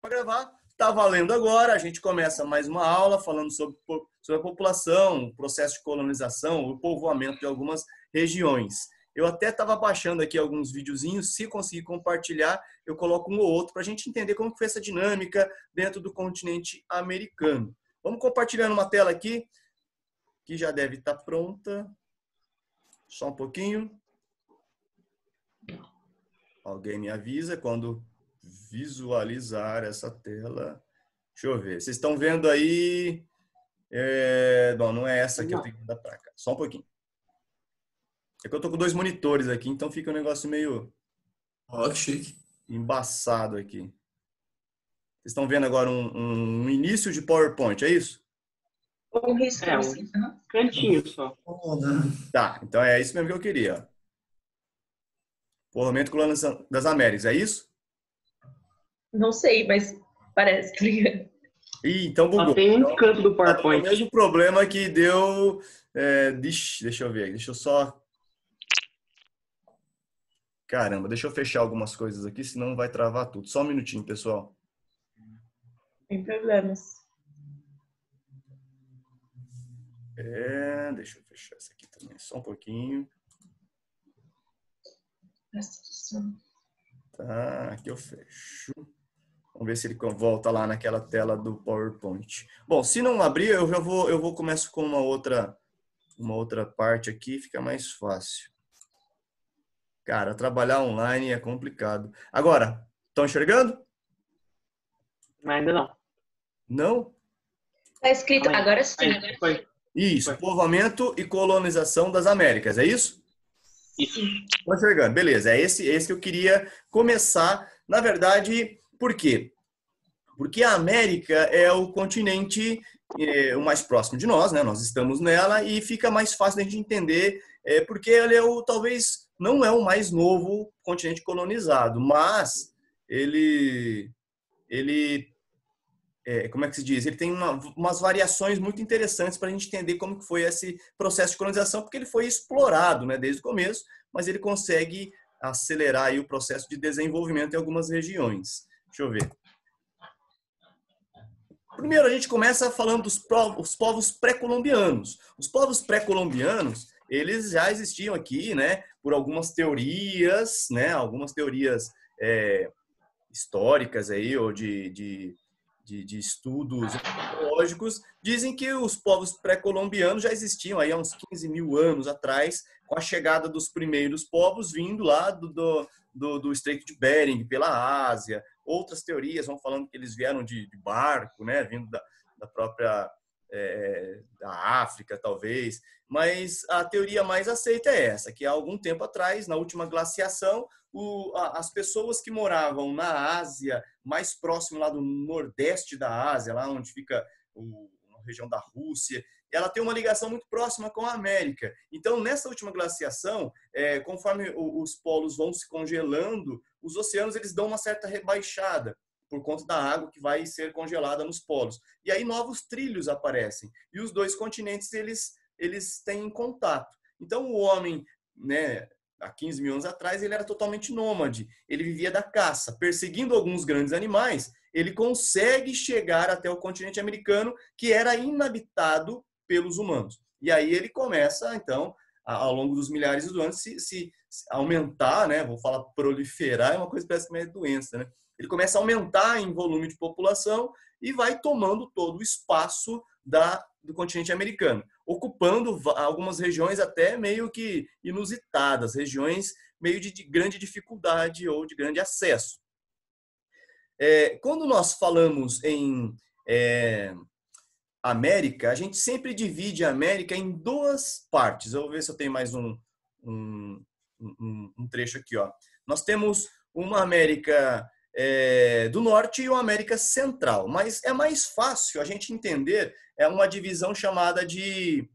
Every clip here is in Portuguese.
Gravar. Está valendo agora. A gente começa mais uma aula falando sobre a população, o processo de colonização, o povoamento de algumas regiões. Eu até estava baixando aqui alguns videozinhos. Se conseguir compartilhar, eu coloco um ou outro para a gente entender como foi essa dinâmica dentro do continente americano. Vamos compartilhando uma tela aqui, que já deve estar pronta. Só um pouquinho. Alguém me avisa quando visualizar essa tela. Deixa eu ver. Vocês estão vendo aí? Não é essa que eu tenho que mandar para cá. Só um pouquinho. É que eu tô com dois monitores aqui, então fica um negócio meio Ó, que chique. embaçado aqui. Vocês estão vendo agora um início de PowerPoint, é isso? Um risco, assim, um cantinho só. Tá, então é isso mesmo que eu queria. Povoamento colonização das Américas, é isso? Não sei, mas parece. Ih, então bugou. Só tem um canto do O PowerPoint. mesmo problema que deu... deixa eu ver, deixa eu só... Caramba, deixa eu fechar algumas coisas aqui, senão vai travar tudo. Só um minutinho, pessoal. Sem problemas. Deixa eu fechar essa aqui também, só um pouquinho. Tá, aqui eu fecho. Vamos ver se ele volta lá naquela tela do PowerPoint. Bom, se não abrir, eu vou começo com uma outra parte aqui, fica mais fácil. Cara, trabalhar online é complicado. Agora, estão enxergando? Mas ainda não. Não? Tá escrito, agora sim. Aí, foi. Isso, Foi. povoamento e colonização das Américas, é isso? Isso. Estão enxergando, beleza. É esse que eu queria começar. Na verdade, por quê? Porque a América é o continente o mais próximo de nós, né? Nós estamos nela e fica mais fácil da gente entender porque ele é talvez não é o mais novo continente colonizado, mas ele como é que se diz? Ele tem umas variações muito interessantes para a gente entender como que foi esse processo de colonização, porque ele foi explorado, né, desde o começo, mas ele consegue acelerar aí o processo de desenvolvimento em algumas regiões. Deixa eu ver. Primeiro, a gente começa falando dos povos pré-colombianos. Os povos pré-colombianos, eles já existiam aqui, né, por algumas teorias, né, históricas aí, ou de estudos antropológicos, dizem que os povos pré-colombianos já existiam aí há uns 15 mil anos atrás, com a chegada dos primeiros povos vindo lá do Estreito de Bering, pela Ásia. Outras teorias vão falando que eles vieram de barco, né, vindo da própria da África, talvez. Mas a teoria mais aceita é essa, que há algum tempo atrás, na última glaciação, as pessoas que moravam na Ásia, mais próximo lá do nordeste da Ásia, lá onde fica a região da Rússia, ela tem uma ligação muito próxima com a América. Então, nessa última glaciação, conforme os polos vão se congelando, os oceanos eles dão uma certa rebaixada por conta da água que vai ser congelada nos polos. E aí novos trilhos aparecem. E os dois continentes eles têm contato. Então, o homem, né, há 15 mil anos atrás, ele era totalmente nômade. Ele vivia da caça, perseguindo alguns grandes animais. Ele consegue chegar até o continente americano, que era inabitado pelos humanos. E aí ele começa, então, ao longo dos milhares de anos, se aumentar, né? Vou falar proliferar, é uma coisa que parece meio doença, né? Ele começa a aumentar em volume de população e vai tomando todo o espaço do continente americano, ocupando algumas regiões até meio que inusitadas, regiões meio de grande dificuldade ou de grande acesso. Quando nós falamos em América, a gente sempre divide a América em duas partes. Eu vou ver se eu tenho mais um trecho aqui. Ó. Nós temos uma América do Norte e uma América Central, mas é mais fácil a gente entender uma divisão chamada de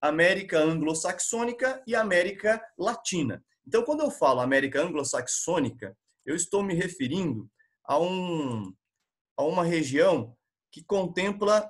América Anglo-Saxônica e América Latina. Então, quando eu falo América Anglo-Saxônica, eu estou me referindo a uma região que contempla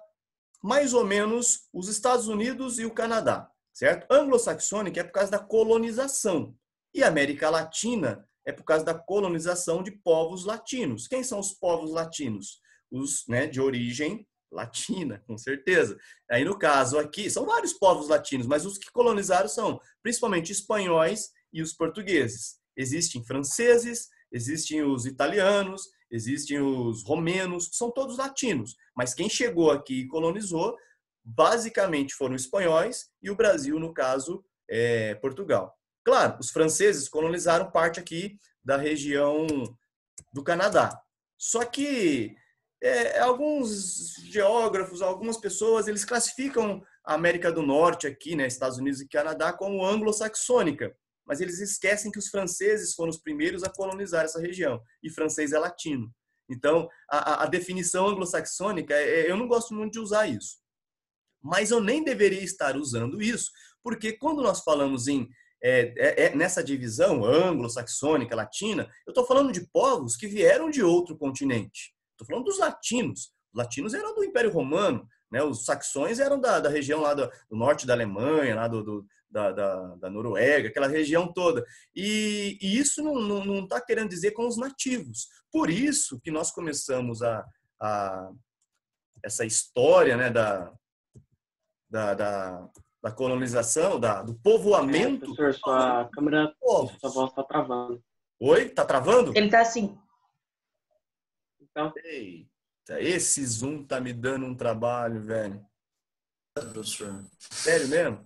mais ou menos os Estados Unidos e o Canadá, certo? Anglo-saxônica é por causa da colonização. E a América Latina é por causa da colonização de povos latinos. Quem são os povos latinos? Os, né, de origem latina, com certeza. Aí, no caso aqui, são vários povos latinos, mas os que colonizaram são principalmente espanhóis e os portugueses. Existem franceses, existem os italianos, existem os romenos, são todos latinos. Mas quem chegou aqui e colonizou, basicamente foram espanhóis e o Brasil, no caso, é Portugal. Claro, os franceses colonizaram parte aqui da região do Canadá. Só que alguns geógrafos, algumas pessoas, eles classificam a América do Norte aqui, né, Estados Unidos e Canadá, como anglo-saxônica. Mas eles esquecem que os franceses foram os primeiros a colonizar essa região. E francês é latino. Então, a definição anglo-saxônica, eu não gosto muito de usar isso. Mas eu nem deveria estar usando isso, porque quando nós falamos nessa divisão anglo-saxônica, latina, eu estou falando de povos que vieram de outro continente. Estou falando dos latinos. Os latinos eram do Império Romano, né? Os saxões eram da região lá do norte da Alemanha, lá da Noruega, aquela região toda. E isso não está querendo dizer com os nativos. Por isso que nós começamos essa história, né, da colonização, do povoamento. Professor, sua câmera, sua voz está travando. Oi? Tá travando? Ele tá assim. Então, Eita, esse Zoom tá me dando um trabalho, velho. Professor. Sério mesmo?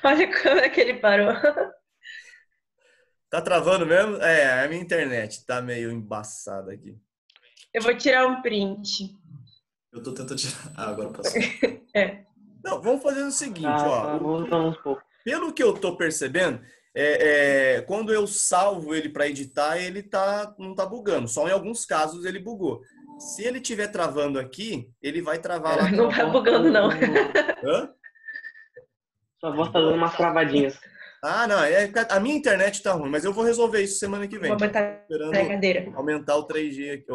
Olha como é que ele parou. Tá travando mesmo? É, a minha internet tá meio embaçada aqui. Eu vou tirar um print. Eu tô tentando tirar. Ah, agora passou. Não, vamos fazer o seguinte, ó. voltando um pouco. Pelo que eu tô percebendo, quando eu salvo ele para editar, ele não tá bugando. Só em alguns casos ele bugou. Se ele estiver travando aqui, ele vai travar lá. Não tá bugando, não. Hã? Sua voz tá dando umas travadinhas. Ah, não. A minha internet tá ruim, mas eu vou resolver isso semana que vem. Vou botar na cadeira. Aumentar o 3G aqui,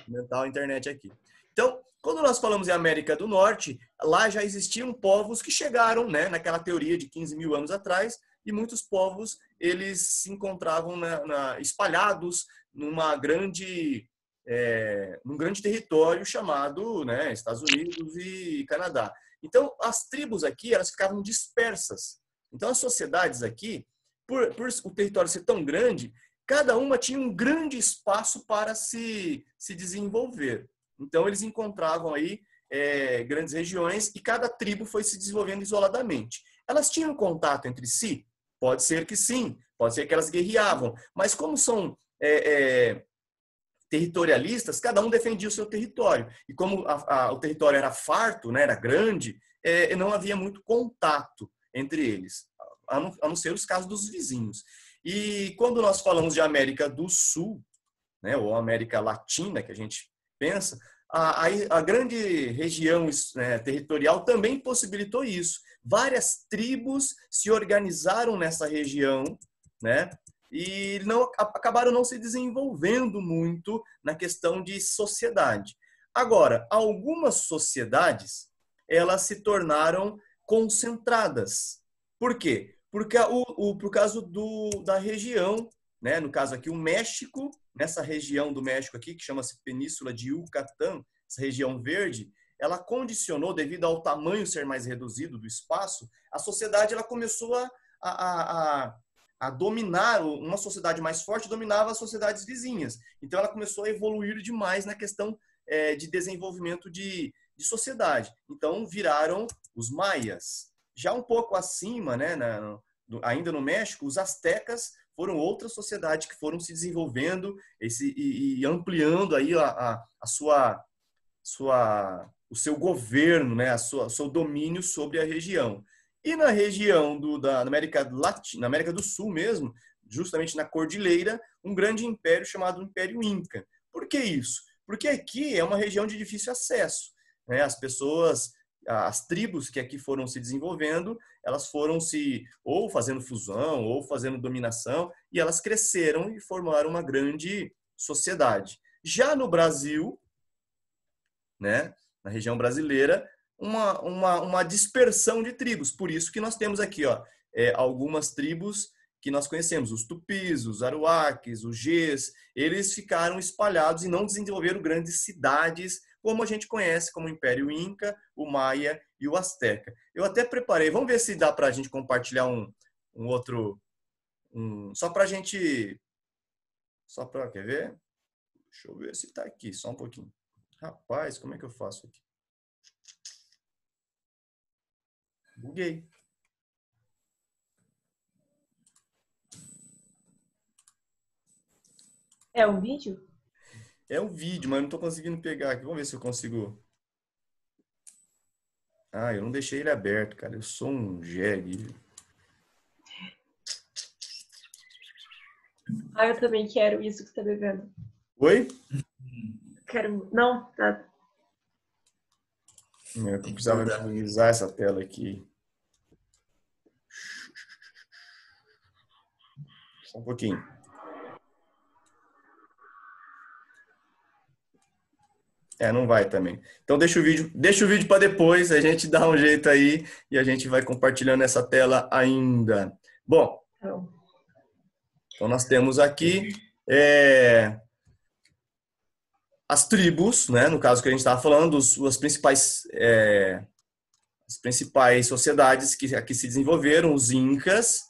aumentar a internet aqui. Então, quando nós falamos em América do Norte, lá já existiam povos que chegaram, né, naquela teoria de 15 mil anos atrás, e muitos povos eles se encontravam espalhados num grande território chamado, né, Estados Unidos e Canadá. Então, as tribos aqui elas ficavam dispersas. Então, as sociedades aqui, por o território ser tão grande, cada uma tinha um grande espaço para se desenvolver. Então, eles encontravam aí grandes regiões e cada tribo foi se desenvolvendo isoladamente. Elas tinham contato entre si? Pode ser que sim, pode ser que elas guerreavam. Mas como são territorialistas, cada um defendia o seu território. E como o território era farto, né, era grande, não havia muito contato entre eles, a não ser os casos dos vizinhos. E quando nós falamos de América do Sul, né, ou América Latina, que a gente pensa, a grande região territorial também possibilitou isso. Várias tribos se organizaram nessa região, né, e acabaram não se desenvolvendo muito na questão de sociedade. Agora, algumas sociedades, elas se tornaram concentradas. Por quê? Porque por causa da região, né? No caso aqui o México, nessa região do México aqui, que chama-se Península de Yucatán, essa região verde, ela condicionou, devido ao tamanho ser mais reduzido do espaço, a sociedade ela começou a dominar, uma sociedade mais forte dominava as sociedades vizinhas. Então ela começou a evoluir demais na questão de desenvolvimento de sociedade. Então viraram os maias. Já um pouco acima, né, ainda no México, os astecas foram outra sociedade que foram se desenvolvendo e ampliando aí o seu governo, né, o seu domínio sobre a região. E na região da América Latina, na América do Sul mesmo, justamente na Cordilheira, um grande império chamado Império Inca. Por que isso? Porque aqui é uma região de difícil acesso, né? As tribos que aqui foram se desenvolvendo, elas foram ou fazendo fusão, ou fazendo dominação, e elas cresceram e formaram uma grande sociedade. Já no Brasil, né, na região brasileira, uma dispersão de tribos. Por isso que nós temos aqui algumas tribos que nós conhecemos, os tupis, os aruaques, os gês, eles ficaram espalhados e não desenvolveram grandes cidades como a gente conhece como o Império Inca, o Maia e o Azteca. Eu até preparei, vamos ver se dá para a gente compartilhar um outro, só para a gente, quer ver? Deixa eu ver se está aqui, só um pouquinho. Rapaz, como é que eu faço aqui? Buguei. É um vídeo? É um vídeo, mas eu não estou conseguindo pegar aqui. Vamos ver se eu consigo. Ah, eu não deixei ele aberto, cara. Eu sou um jegue. Ah, eu também quero isso que você tá bebendo. Oi? Quero. Não, tá. Eu precisava minimizar essa tela aqui. Só um pouquinho. Não vai também. Então deixa o vídeo para depois, a gente dá um jeito aí e a gente vai compartilhando essa tela ainda. Bom, então nós temos aqui as tribos, né? No caso que a gente estava falando, as principais sociedades que aqui se desenvolveram, os incas,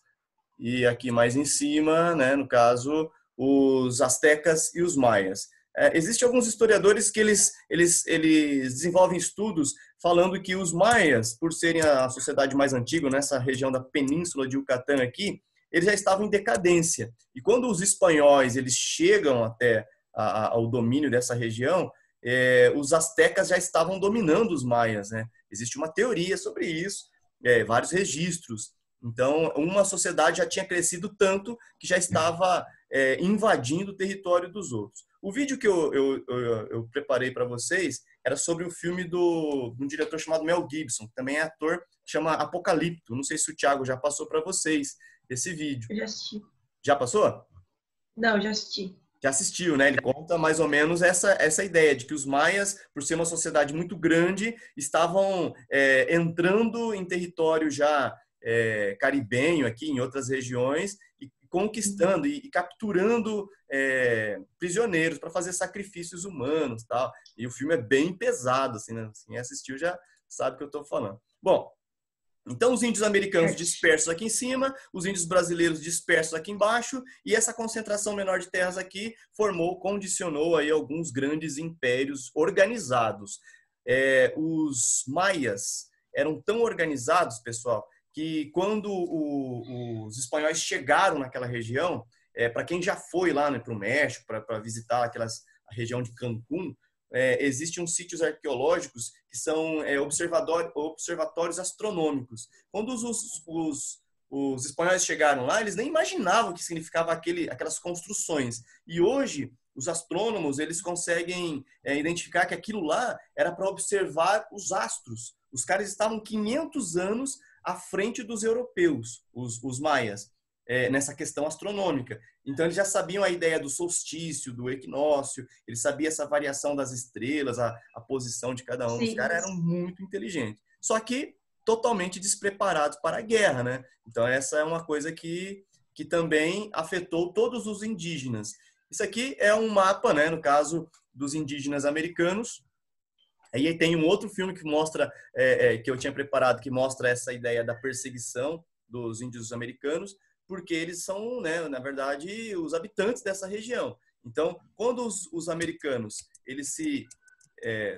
e aqui mais em cima, né? No caso, os astecas e os maias. Existem alguns historiadores que eles desenvolvem estudos falando que os maias, por serem a sociedade mais antiga nessa região da península de Yucatán aqui, eles já estavam em decadência. E quando os espanhóis eles chegam até ao domínio dessa região, os astecas já estavam dominando os maias, né? Existe uma teoria sobre isso, vários registros. Então, uma sociedade já tinha crescido tanto que já estava invadindo o território dos outros. O vídeo que eu preparei para vocês era sobre o filme de um diretor chamado Mel Gibson, que também é ator, que chama Apocalipto. Não sei se o Thiago já passou para vocês esse vídeo. Eu já assisti. Já passou? Não, já assisti. Já assistiu, né? Ele conta mais ou menos essa ideia de que os maias, por ser uma sociedade muito grande, estavam entrando em território já caribenho aqui, em outras regiões, e conquistando e capturando prisioneiros para fazer sacrifícios humanos, tal. E o filme é bem pesado, assim, né? Quem assistiu já sabe o que eu estou falando. Bom, então os índios americanos dispersos aqui em cima, os índios brasileiros dispersos aqui embaixo, e essa concentração menor de terras aqui condicionou aí alguns grandes impérios organizados. Os maias eram tão organizados, pessoal, que quando os espanhóis chegaram naquela região, para quem já foi lá, né, para o México, para visitar a região de Cancún, existem uns sítios arqueológicos que são observatórios astronômicos. Quando os espanhóis chegaram lá, eles nem imaginavam o que significava aquelas construções. E hoje, os astrônomos eles conseguem identificar que aquilo lá era para observar os astros. Os caras estavam 500 anos à frente dos europeus, os maias, nessa questão astronômica. Então, eles já sabiam a ideia do solstício, do equinócio, eles sabiam essa variação das estrelas, a posição de cada um. Sim. Os caras eram muito inteligentes. Só que totalmente despreparados para a guerra, né? Então, essa é uma coisa que também afetou todos os indígenas. Isso aqui é um mapa, né, no caso dos indígenas americanos. Aí tem um outro filme que mostra, que eu tinha preparado, que mostra essa ideia da perseguição dos índios americanos, porque eles são, né, na verdade, os habitantes dessa região. Então, quando os americanos,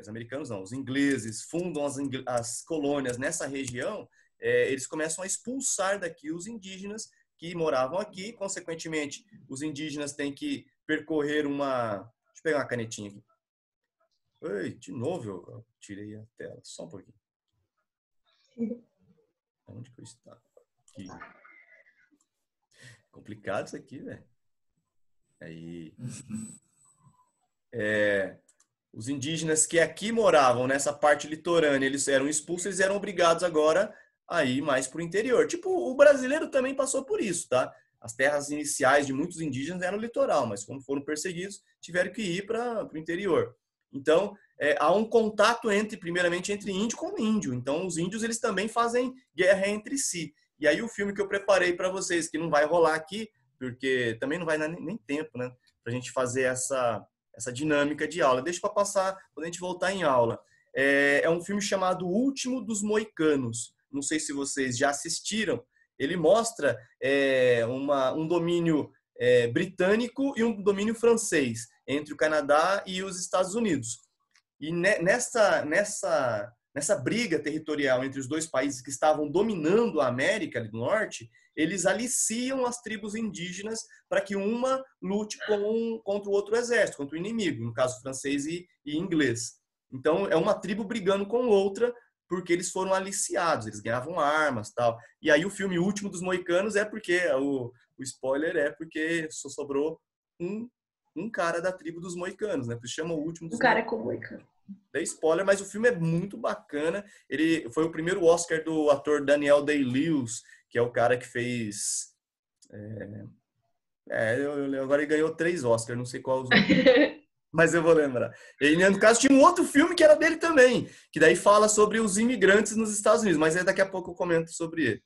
os americanos não, os ingleses fundam as colônias nessa região, eles começam a expulsar daqui os indígenas que moravam aqui. Consequentemente, os indígenas têm que percorrer Deixa eu pegar uma canetinha aqui. Oi, de novo eu tirei a tela. Só um pouquinho. Onde que eu estava? Aqui. Complicado isso aqui, velho. Aí. Os indígenas que aqui moravam, nessa parte litorânea, eles eram expulsos, eles eram obrigados agora a ir mais para o interior. Tipo, o brasileiro também passou por isso, tá? As terras iniciais de muitos indígenas eram no litoral, mas como foram perseguidos, tiveram que ir para o interior. Então, há um contato primeiramente entre índio com índio. Então, os índios eles também fazem guerra entre si. E aí o filme que eu preparei para vocês, que não vai rolar aqui, porque também não vai dar nem tempo, né, para a gente fazer essa dinâmica de aula. Deixa para passar quando a gente voltar em aula. É um filme chamado O Último dos Moicanos. Não sei se vocês já assistiram. Ele mostra um domínio britânico e um domínio francês entre o Canadá e os Estados Unidos. E nessa briga territorial entre os dois países que estavam dominando a América do Norte, eles aliciam as tribos indígenas para que uma lute contra o outro exército, contra o inimigo, no caso francês e inglês. Então, é uma tribo brigando com outra porque eles foram aliciados, eles ganhavam armas, tal. E aí o filme Último dos Moicanos é porque, o spoiler é porque só sobrou um cara da tribo dos moicanos, né? Por isso chama O Último dos Moicanos. Um cara com moicano. Dei spoiler, mas o filme é muito bacana. Ele foi o primeiro Oscar do ator Daniel Day-Lewis, que é o cara que fez... agora ele ganhou 3 Oscars, não sei qual os outros. Mas eu vou lembrar. Ele, no caso, tinha um outro filme que era dele também, que daí fala sobre os imigrantes nos Estados Unidos, mas aí daqui a pouco eu comento sobre ele.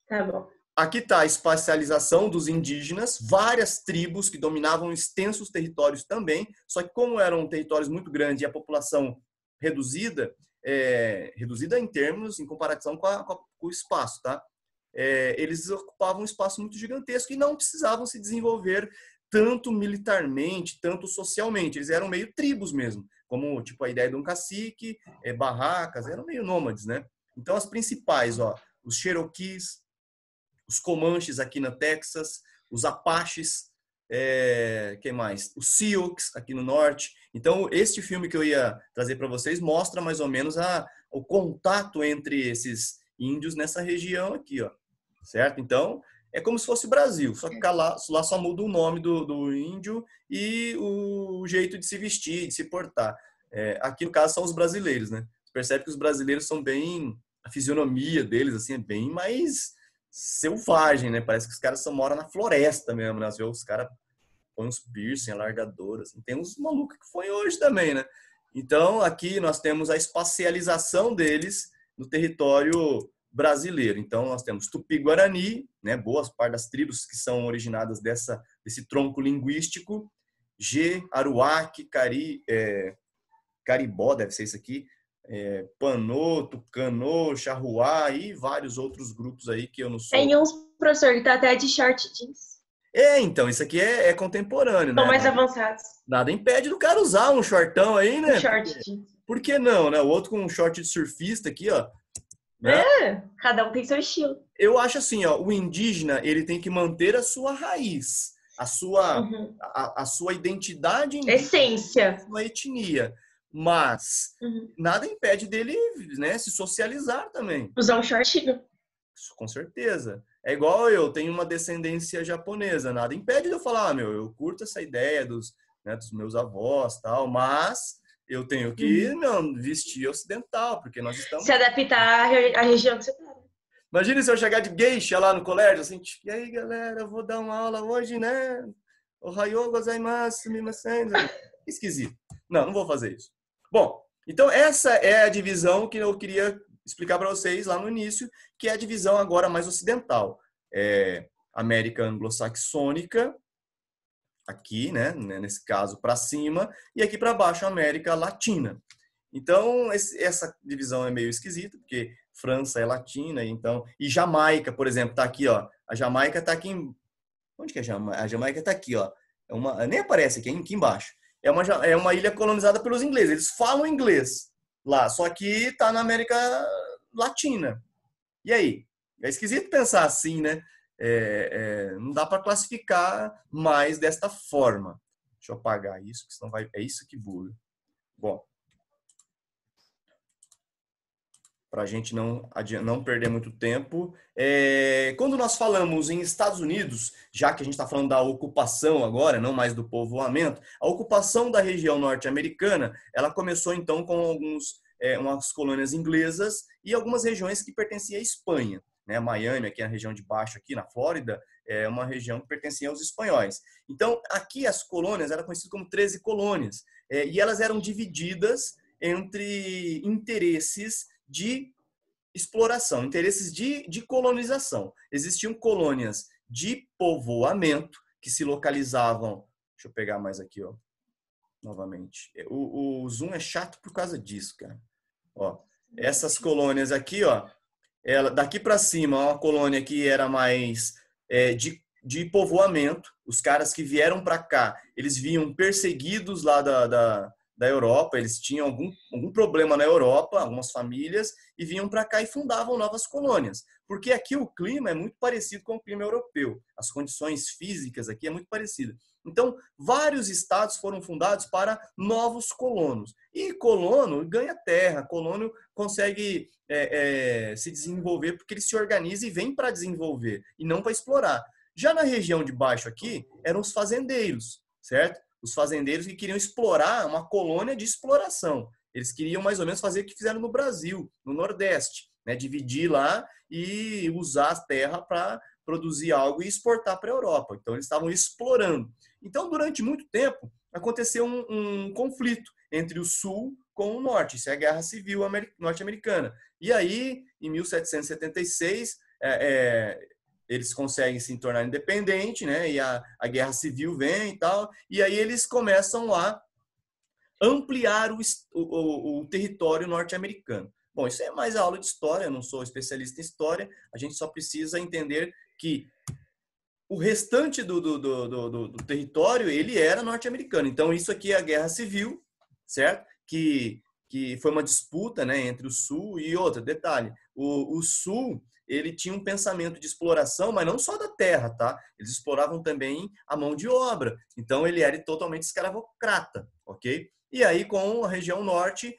Tá bom. Aqui está a espacialização dos indígenas, várias tribos que dominavam extensos territórios também, só que como eram territórios muito grandes e a população reduzida em termos, em comparação com o espaço, tá? Eles ocupavam um espaço muito gigantesco e não precisavam se desenvolver tanto militarmente, tanto socialmente. Eles eram meio tribos mesmo, como tipo a ideia de um cacique, barracas, eram meio nômades, né? Então as principais, os Cherokees, os Comanches aqui na Texas, os Apaches, quem mais? Os Sioux aqui no norte. Então este filme que eu ia trazer para vocês mostra mais ou menos o contato entre esses índios nessa região aqui, certo? Então é como se fosse o Brasil, só que lá só muda o nome do índio e o jeito de se vestir, de se portar. Aqui, no caso, são os brasileiros, né? Você percebe que os brasileiros são bem... A fisionomia deles, assim, é bem mais selvagem, né? Parece que os caras moram na floresta mesmo, né? Os caras põem uns piercing, alargadores. Assim. Tem uns malucos que foi hoje também, né? Então, aqui nós temos a espacialização deles no território brasileiro. Então, nós temos Tupi-Guarani, né, boas parte das tribos que são originadas desse tronco linguístico, Aruac, Caribó, deve ser isso aqui, Panô, Tucanô, Charruá e vários outros grupos aí que eu não sou. Tem uns, professor, que tá até de short jeans. Então, isso aqui é contemporâneo, né? São mais avançados. Nada impede do cara usar um shortão aí, né? Short jeans. Por que não, né? O outro com um short de surfista aqui, né? Cada um tem seu estilo. Eu acho assim, o indígena, ele tem que manter a sua raiz, a sua identidade indígena, essência, a sua etnia, mas nada impede dele, né, se socializar também. Usar um shortinho. Com certeza. É igual eu tenho uma descendência japonesa, nada impede de eu falar, eu curto essa ideia dos meus avós, tal, mas eu tenho que vestir ocidental, porque nós estamos... Se adaptar à região que você tá. Imagina se eu chegar de geisha lá no colégio, assim, e aí, galera, eu vou dar uma aula hoje, né? Ohayou gozaimasu, mimasen. Esquisito. Não vou fazer isso. Bom, então essa é a divisão que eu queria explicar para vocês lá no início, que é a divisão agora mais ocidental. América anglo-saxônica, aqui, né, nesse caso para cima, e aqui para baixo América Latina. Então, essa divisão é meio esquisita, porque França é latina, então, e Jamaica, por exemplo, está aqui, a Jamaica está aqui onde que é a Jamaica? A Jamaica está aqui, nem aparece aqui embaixo. É uma ilha colonizada pelos ingleses, eles falam inglês lá, só que está na América Latina. E aí? É esquisito pensar assim, né? Não dá para classificar mais desta forma. Deixa eu apagar isso, que senão é isso que buga. Bom, para a gente não perder muito tempo, quando nós falamos em Estados Unidos, já que a gente está falando da ocupação agora, não mais do povoamento, a ocupação da região norte-americana, ela começou então com umas colônias inglesas e algumas regiões que pertenciam à Espanha. Né? Miami, aqui na região de baixo, aqui na Flórida, é uma região que pertencia aos espanhóis. Então, aqui as colônias eram conhecidas como 13 colônias, e elas eram divididas entre interesses de exploração, interesses de colonização. Existiam colônias de povoamento que se localizavam. Deixa eu pegar mais aqui, ó, novamente. O zoom é chato por causa disso, cara. Ó, essas colônias aqui, ó, daqui para cima, uma colônia que era mais de povoamento. Os caras que vieram para cá, eles vinham perseguidos lá da Europa, eles tinham algum problema na Europa, algumas famílias, e vinham para cá e fundavam novas colônias. Porque aqui o clima é muito parecido com o clima europeu. As condições físicas aqui é muito parecido. Então, vários estados foram fundados para novos colonos. E colono ganha terra, colono consegue se desenvolver porque ele se organiza e vem para desenvolver, e não para explorar. Já na região de baixo aqui, eram os fazendeiros, certo? Os fazendeiros que queriam explorar uma colônia de exploração. Eles queriam mais ou menos fazer o que fizeram no Brasil, no Nordeste, né? Dividir lá e usar a terra para produzir algo e exportar para a Europa. Então, eles estavam explorando. Então, durante muito tempo, aconteceu um conflito entre o Sul com o Norte. Isso é a Guerra Civil Norte-Americana. E aí, em 1776, eles conseguem se tornar independentes, né? E a Guerra Civil vem e tal. E aí eles começam a ampliar o território norte-americano. Bom, isso é mais aula de história, eu não sou especialista em história, a gente só precisa entender que o restante do território, ele era norte-americano. Então, isso aqui é a Guerra Civil, certo? Que foi uma disputa, né, entre o Sul e outro detalhe. O Sul, ele tinha um pensamento de exploração, mas não só da terra, tá? Eles exploravam também a mão de obra. Então, ele era totalmente escravocrata, ok? E aí, com a região norte,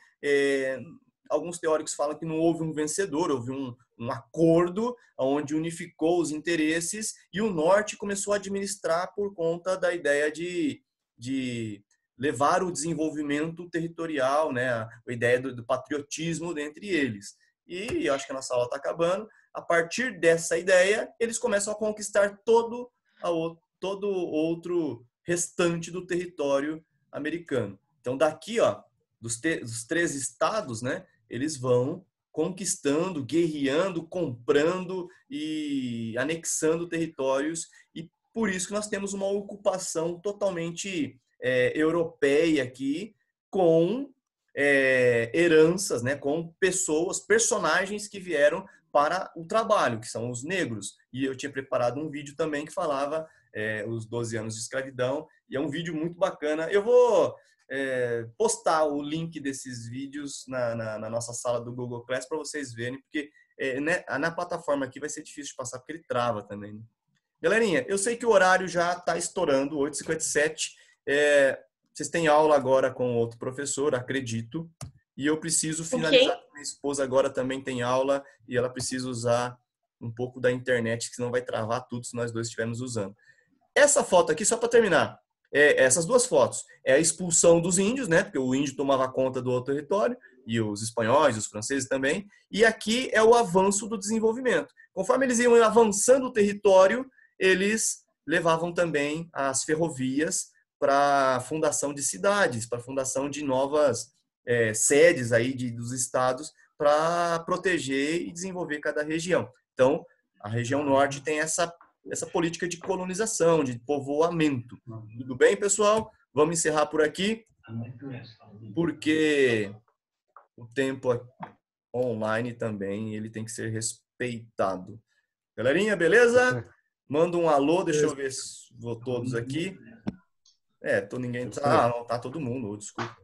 alguns teóricos falam que não houve um vencedor, houve um acordo onde unificou os interesses e o norte começou a administrar por conta da ideia de levar o desenvolvimento territorial, né? A ideia do patriotismo dentre eles. E eu acho que a nossa aula está acabando. A partir dessa ideia, eles começam a conquistar todo outro restante do território americano. Então, daqui, ó, dos 3 estados, né, eles vão conquistando, guerreando, comprando e anexando territórios. E por isso que nós temos uma ocupação totalmente europeia aqui, com heranças, né, com personagens que vieram para o trabalho, que são os negros. E eu tinha preparado um vídeo também que falava os 12 anos de escravidão, e é um vídeo muito bacana. Eu vou postar o link desses vídeos na nossa sala do Google Class para vocês verem, porque na plataforma aqui vai ser difícil de passar, porque ele trava também, né? Galerinha, eu sei que o horário já está estourando, 8h57. Vocês têm aula agora com outro professor, acredito. E eu preciso finalizar. Minha esposa agora também tem aula e ela precisa usar um pouco da internet, que senão vai travar tudo se nós dois estivermos usando. Essa foto aqui, só para terminar, essas 2 fotos, é a expulsão dos índios, né? Porque o índio tomava conta do outro território, e os espanhóis, os franceses também. E aqui é o avanço do desenvolvimento. Conforme eles iam avançando o território, eles levavam também as ferrovias para a fundação de cidades, para a fundação de novas sedes aí dos estados, para proteger e desenvolver cada região. Então, a região norte tem essa política de colonização, de povoamento. Tudo bem, pessoal? Vamos encerrar por aqui, porque o tempo online também ele tem que ser respeitado. Galerinha, beleza? Manda um alô, deixa eu ver se vou todos aqui. Ninguém tá. Não, tá todo mundo, desculpa.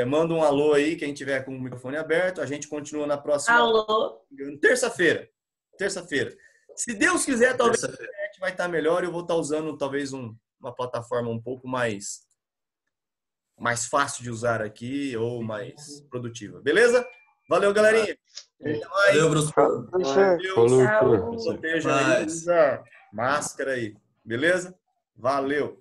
Manda um alô aí, quem tiver com o microfone aberto. A gente continua na próxima. Alô? Terça-feira. Se Deus quiser, talvez a internet vai estar melhor. Eu vou estar usando talvez uma plataforma um pouco mais fácil de usar aqui ou mais produtiva. Beleza? Valeu, galerinha. Valeu, professor. Proteja aí, usa máscara aí. Beleza? Valeu.